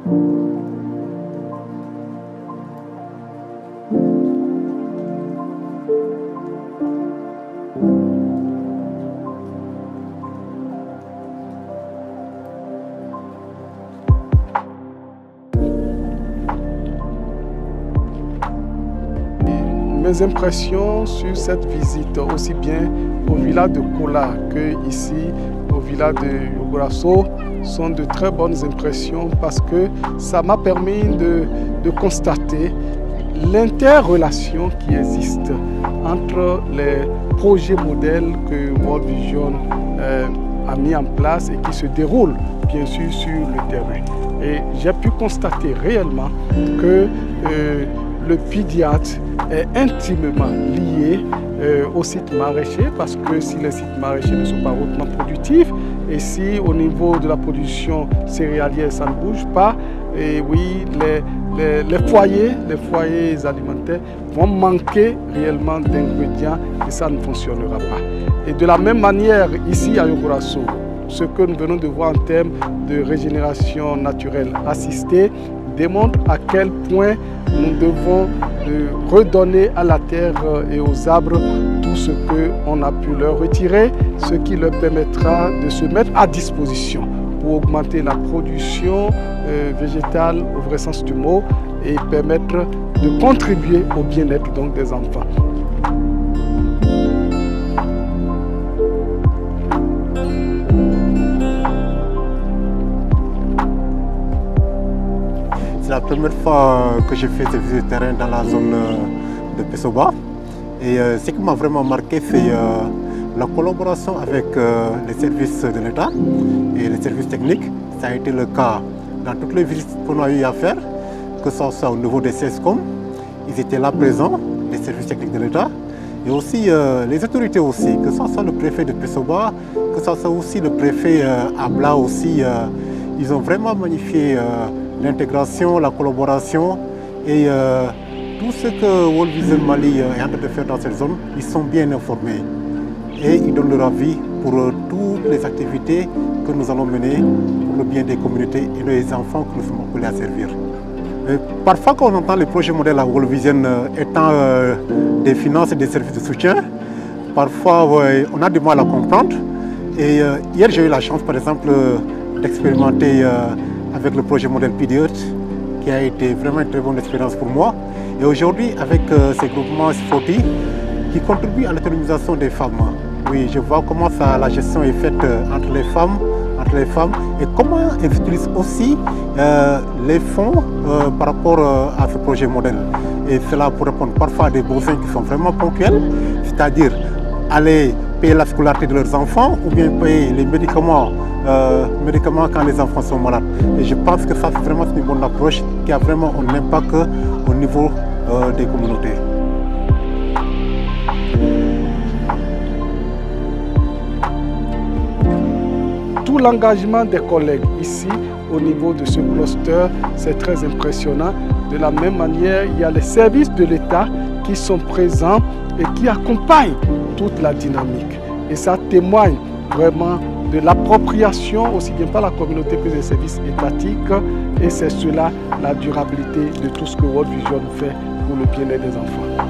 Mes impressions sur cette visite, aussi bien au village de Kola que ici au village de Yogorasso, sont de très bonnes impressions parce que ça m'a permis de constater l'interrelation qui existe entre les projets modèles que World Vision a mis en place et qui se déroulent bien sûr sur le terrain. Et j'ai pu constater réellement que le pédiatre est intimement lié aux sites maraîchers parce que si les sites maraîchers ne sont pas hautement productifs et si au niveau de la production céréalière ça ne bouge pas, et oui, les foyers alimentaires vont manquer réellement d'ingrédients et ça ne fonctionnera pas. Et de la même manière, ici à Yogorasso, ce que nous venons de voir en termes de régénération naturelle assistée démontre à quel point nous devons redonner à la terre et aux arbres tout ce qu'on a pu leur retirer, ce qui leur permettra de se mettre à disposition pour augmenter la production végétale au vrai sens du mot et permettre de contribuer au bien-être donc des enfants. C'est la première fois que je fais cette visite de terrain dans la zone de Pessoba. Et ce qui m'a vraiment marqué, c'est la collaboration avec les services de l'État et les services techniques. Ça a été le cas dans toutes les visites qu'on a eu à faire, que ce soit au niveau des CESCOM, ils étaient là présents, les services techniques de l'État, et aussi les autorités aussi, que ce soit le préfet de Pessoba, que ce soit aussi le préfet Abla aussi, ils ont vraiment magnifié l'intégration, la collaboration et tout ce que World Vision Mali est en train de faire dans cette zone, ils sont bien informés et ils donnent leur avis pour toutes les activités que nous allons mener pour le bien des communautés et des enfants que nous sommes appelés à servir. Parfois quand on entend les projets modèles à World Vision étant des finances et des services de soutien, parfois on a du mal à comprendre. Et hier j'ai eu la chance par exemple d'expérimenter avec le projet modèle PDEARTH, qui a été vraiment une très bonne expérience pour moi. Et aujourd'hui, avec ces groupements S40 qui contribuent à l'autonomisation des femmes. Oui, je vois comment la gestion est faite entre les femmes et comment elles utilisent aussi les fonds par rapport à ce projet modèle. Et cela pour répondre parfois à des besoins qui sont vraiment ponctuels, c'est-à-dire aller payer la scolarité de leurs enfants ou bien payer les médicaments quand les enfants sont malades. Et je pense que ça c'est vraiment une bonne approche qui a vraiment un impact au niveau des communautés. Tout l'engagement des collègues ici au niveau de ce cluster, c'est très impressionnant. De la même manière, il y a les services de l'État qui sont présents et qui accompagnent toute la dynamique. Et ça témoigne vraiment de l'appropriation, aussi bien par la communauté que des services étatiques. Et c'est cela la durabilité de tout ce que World Vision fait pour le bien-être des enfants.